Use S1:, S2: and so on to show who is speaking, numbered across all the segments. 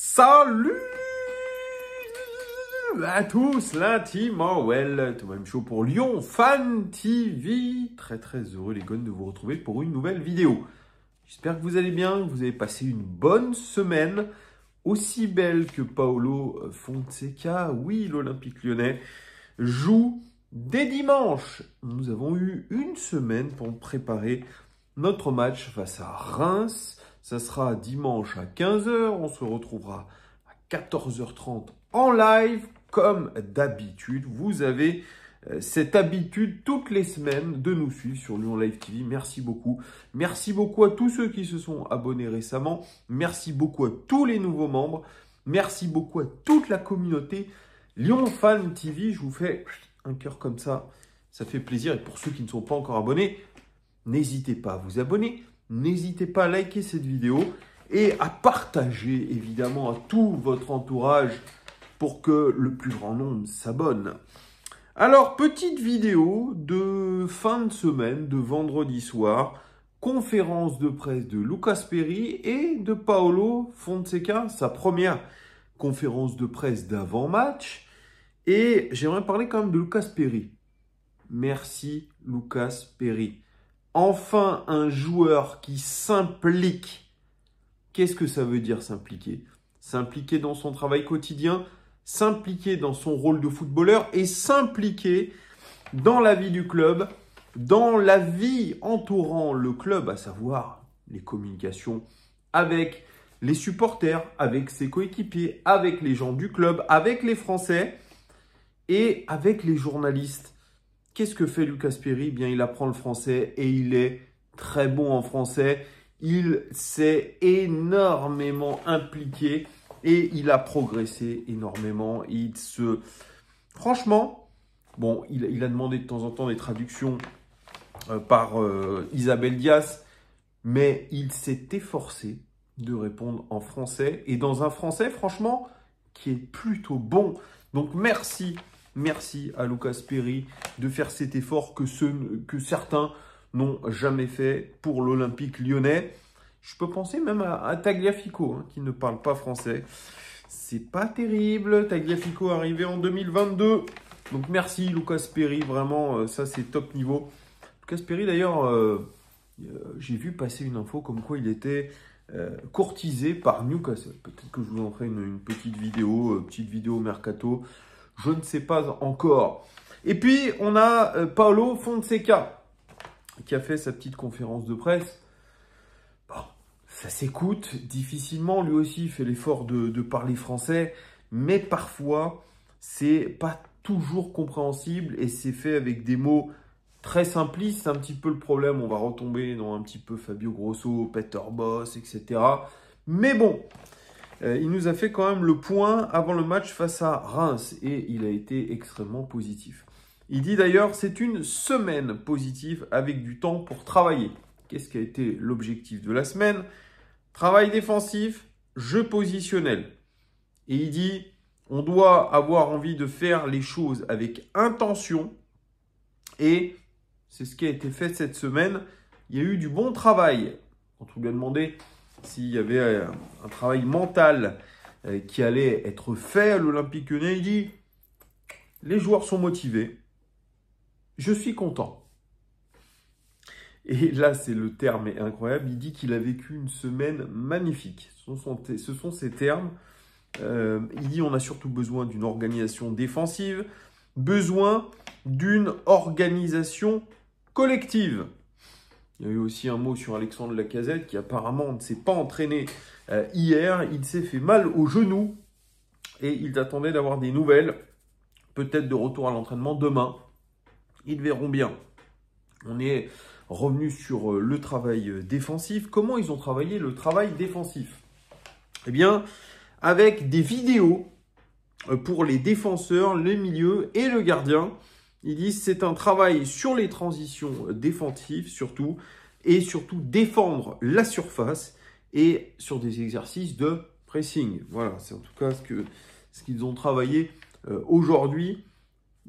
S1: Salut à tous, la team Orwell, tout même chaud pour Lyon Fan TV. Très heureux les gones de vous retrouver pour une nouvelle vidéo. J'espère que vous allez bien, que vous avez passé une bonne semaine, aussi belle que Paolo Fonseca. Oui, l'Olympique Lyonnais joue dès dimanche. Nous avons eu une semaine pour préparer notre match face à Reims. Ça sera dimanche à 15 h. On se retrouvera à 14h30 en live. Comme d'habitude, vous avez cette habitude toutes les semaines de nous suivre sur Lyon Live TV. Merci beaucoup. Merci beaucoup à tous ceux qui se sont abonnés récemment. Merci beaucoup à tous les nouveaux membres. Merci beaucoup à toute la communauté Lyon Fan TV. Je vous fais un cœur comme ça. Ça fait plaisir. Et pour ceux qui ne sont pas encore abonnés, n'hésitez pas à vous abonner. N'hésitez pas à liker cette vidéo et à partager évidemment à tout votre entourage pour que le plus grand nombre s'abonne. Alors, petite vidéo de fin de semaine, de vendredi soir, conférence de presse de Lucas Perry et de Paolo Fonseca, sa première conférence de presse d'avant-match. Et j'aimerais parler quand même de Lucas Perry. Merci Lucas Perry. Enfin, un joueur qui s'implique. Qu'est-ce que ça veut dire s'impliquer? S'impliquer dans son travail quotidien, s'impliquer dans son rôle de footballeur et s'impliquer dans la vie du club, dans la vie entourant le club, à savoir les communications avec les supporters, avec ses coéquipiers, avec les gens du club, avec les Français et avec les journalistes. Qu'est-ce que fait Lucas Perry? Eh bien, il apprend le français et il est très bon en français. Il s'est énormément impliqué et il a progressé énormément. Franchement, bon, il a demandé de temps en temps des traductions par Isabelle Dias, mais il s'est efforcé de répondre en français et dans un français, franchement, qui est plutôt bon. Donc, merci à Lucas Perry de faire cet effort que certains n'ont jamais fait pour l'Olympique lyonnais. Je peux penser même à Tagliafico, qui ne parle pas français. C'est pas terrible. Tagliafico arrivé en 2022. Donc merci Lucas Perry, vraiment, ça c'est top niveau. Lucas Perry d'ailleurs, j'ai vu passer une info comme quoi il était courtisé par Newcastle. Peut-être que je vous en ferai une petite vidéo mercato. Je ne sais pas encore. Et puis, on a Paolo Fonseca qui a fait sa petite conférence de presse. Bon, ça s'écoute difficilement. Lui aussi, il fait l'effort de parler français. Mais parfois, c'est pas toujours compréhensible et c'est fait avec des mots très simplistes. C'est un petit peu le problème. On va retomber dans un petit peu Fabio Grosso, Peter Bosz, etc. Mais bon, il nous a fait quand même le point avant le match face à Reims et il a été extrêmement positif. Il dit d'ailleurs, c'est une semaine positive avec du temps pour travailler. Qu'est-ce qui a été l'objectif de la semaine? Travail défensif, jeu positionnel. Et il dit, on doit avoir envie de faire les choses avec intention et c'est ce qui a été fait cette semaine. Il y a eu du bon travail. Quand on lui a demandé s'il y avait un travail mental qui allait être fait à l'Olympique Lyonnais, il dit « Les joueurs sont motivés, je suis content ». Et là, c'est le terme est incroyable, il dit qu'il a vécu une semaine magnifique. Ce sont ses termes. Il dit « On a surtout besoin d'une organisation défensive, besoin d'une organisation collective ». Il y a eu aussi un mot sur Alexandre Lacazette qui apparemment ne s'est pas entraîné hier. Il s'est fait mal au genou et il attendait d'avoir des nouvelles, peut-être de retour à l'entraînement demain. Ils verront bien. On est revenu sur le travail défensif. Comment ils ont travaillé le travail défensif? Eh bien, avec des vidéos pour les défenseurs, les milieux et le gardien. Ils disent c'est un travail sur les transitions défensives surtout, et surtout défendre la surface et sur des exercices de pressing. Voilà, c'est en tout cas ce qu'ils ont travaillé aujourd'hui,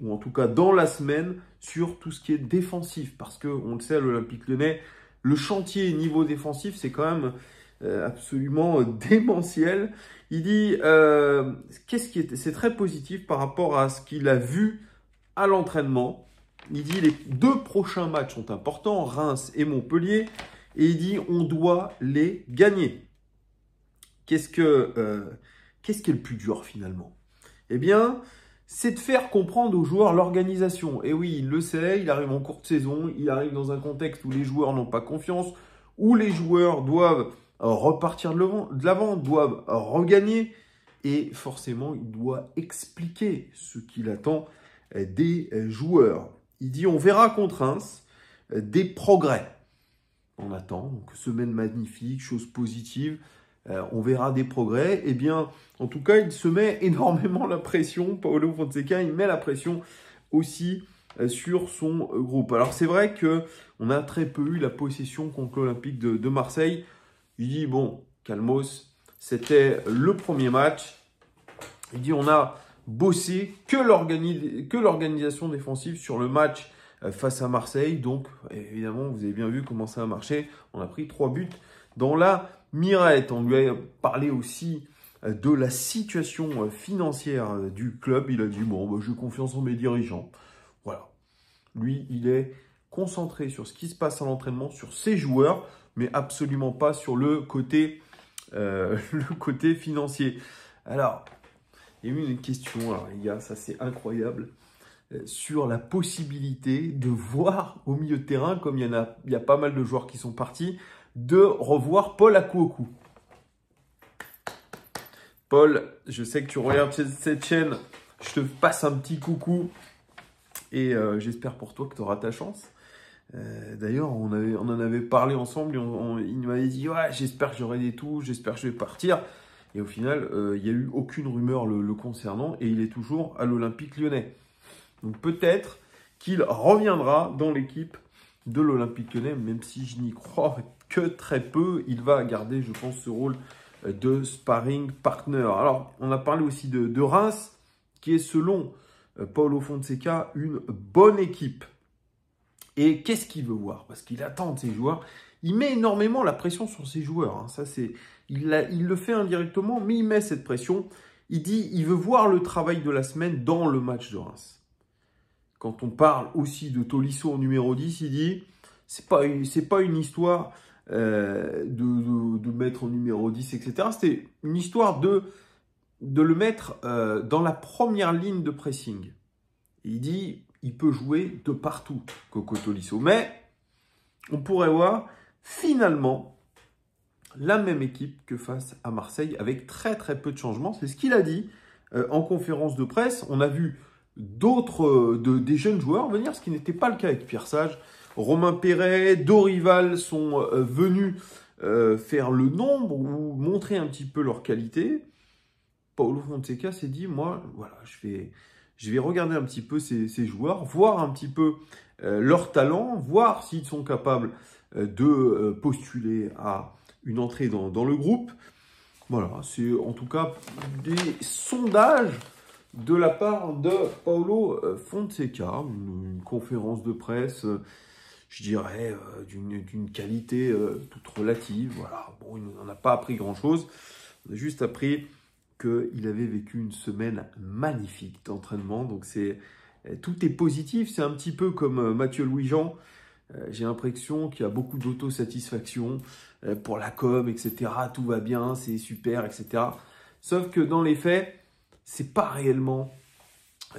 S1: ou en tout cas dans la semaine, sur tout ce qui est défensif. Parce qu'on le sait, à l'Olympique Lyonnais, le chantier niveau défensif, c'est quand même absolument démentiel. Il dit, c'est très positif par rapport à ce qu'il a vu à l'entraînement. Il dit, les 2 prochains matchs sont importants, Reims et Montpellier. Et il dit, on doit les gagner. Qu'est-ce qui est le plus dur finalement? Eh bien, c'est de faire comprendre aux joueurs l'organisation. Et oui, il le sait, il arrive en courte saison, il arrive dans un contexte où les joueurs n'ont pas confiance, où les joueurs doivent repartir de l'avant, doivent regagner. Et forcément, il doit expliquer ce qu'il attend des joueurs. Il dit, on verra contre Reims des progrès. On attend, donc semaine magnifique, chose positive. On verra des progrès. Eh bien, en tout cas, il se met énormément la pression. Paulo Fonseca, il met la pression aussi sur son groupe. Alors, c'est vrai qu'on a très peu eu la possession contre l'Olympique de Marseille. Il dit, bon, calmos, c'était le premier match. Il dit, on a bossé que l'organisation défensive sur le match face à Marseille. Donc, évidemment, vous avez bien vu comment ça a marché. On a pris 3 buts dans la mirette. On lui a parlé aussi de la situation financière du club. Il a dit, bon, bah, j'ai confiance en mes dirigeants. Voilà. Lui, il est concentré sur ce qui se passe à l'entraînement, sur ses joueurs, mais absolument pas sur le côté financier. Alors, il y a eu une question, alors les gars, ça c'est incroyable, sur la possibilité de voir au milieu de terrain, comme il y a pas mal de joueurs qui sont partis, de revoir Paul Akuoku. Paul, je sais que tu regardes cette chaîne, je te passe un petit coucou et j'espère pour toi que tu auras ta chance. D'ailleurs, on en avait parlé ensemble et il m'avait dit ouais, j'espère que j'aurai des touches, j'espère que je vais partir. Et au final, il n'y a eu aucune rumeur le concernant et il est toujours à l'Olympique Lyonnais. Donc peut-être qu'il reviendra dans l'équipe de l'Olympique Lyonnais, même si je n'y crois que très peu. Il va garder, je pense, ce rôle de sparring partner. Alors, on a parlé aussi de Reims, qui est selon Paulo Fonseca une bonne équipe. Et qu'est-ce qu'il veut voir? Parce qu'il attend de ses joueurs. Il met énormément la pression sur ses joueurs. Hein. Ça, il le fait indirectement, mais il met cette pression. Il dit il veut voir le travail de la semaine dans le match de Reims. Quand on parle aussi de Tolisso en numéro 10, il dit c'est pas une histoire de mettre en numéro 10, etc. C'était une histoire de le mettre dans la première ligne de pressing. Et il dit il peut jouer de partout, Coco Tolisso. Mais on pourrait voir finalement la même équipe que face à Marseille avec très très peu de changements. C'est ce qu'il a dit en conférence de presse. On a vu des jeunes joueurs venir, ce qui n'était pas le cas avec Pierre Sage. Romain Perret, Dorival sont venus faire le nombre ou montrer un petit peu leur qualité. Paulo Fonseca s'est dit, moi, voilà, je vais regarder un petit peu ces joueurs, voir un petit peu leur talent, voir s'ils sont capables de postuler à une entrée dans le groupe. Voilà, c'est en tout cas des sondages de la part de Paulo Fonseca, une conférence de presse, je dirais, d'une qualité toute relative. Voilà, bon, il n'en a pas appris grand-chose. On a juste appris qu'il avait vécu une semaine magnifique d'entraînement. Donc, tout est positif. C'est un petit peu comme Mathieu Louis-Jean. J'ai l'impression qu'il y a beaucoup d'autosatisfaction pour la com, etc. Tout va bien, c'est super, etc. Sauf que dans les faits, c'est pas réellement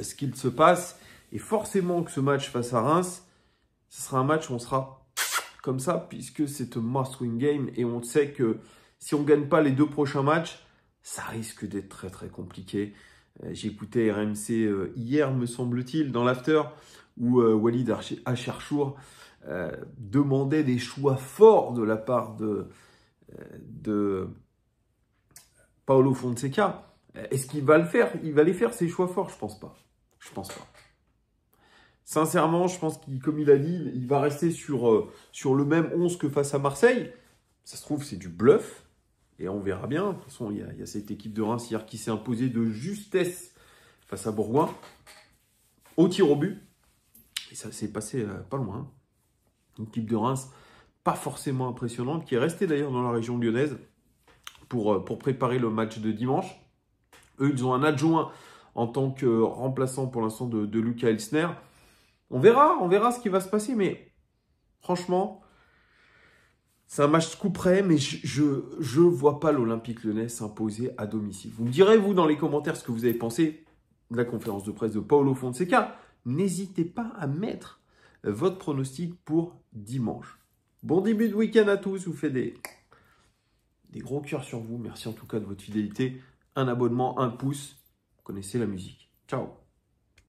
S1: ce qu'il se passe. Et forcément que ce match face à Reims, ce sera un match où on sera comme ça, puisque c'est un must-win game. Et on sait que si on ne gagne pas les 2 prochains matchs, ça risque d'être très très compliqué. J'ai écouté RMC hier, me semble-t-il, dans l'after, où Walid Acharchour demandait des choix forts de la part de Paulo Fonseca. Est-ce qu'il va le faire? Il va les faire, ces choix forts? Je pense pas. Je pense pas. Sincèrement, je pense qu'il, comme il a dit, il va rester sur le même 11 que face à Marseille. Ça se trouve, c'est du bluff. Et on verra bien. De toute façon, il y a cette équipe de Reims hier qui s'est imposée de justesse face à Bourgoin. Au tir au but. Et ça s'est passé pas loin. Une équipe de Reims pas forcément impressionnante, qui est restée d'ailleurs dans la région lyonnaise pour préparer le match de dimanche. Eux, ils ont un adjoint en tant que remplaçant pour l'instant de Luca Elsner. On verra ce qui va se passer, mais franchement, c'est un match coup près, mais je vois pas l'Olympique Lyonnais s'imposer à domicile. Vous me direz, vous, dans les commentaires, ce que vous avez pensé de la conférence de presse de Paulo Fonseca. N'hésitez pas à mettre votre pronostic pour dimanche. Bon début de week-end à tous. Je vous fais des gros cœurs sur vous. Merci en tout cas de votre fidélité. Un abonnement, un pouce. Vous connaissez la musique. Ciao.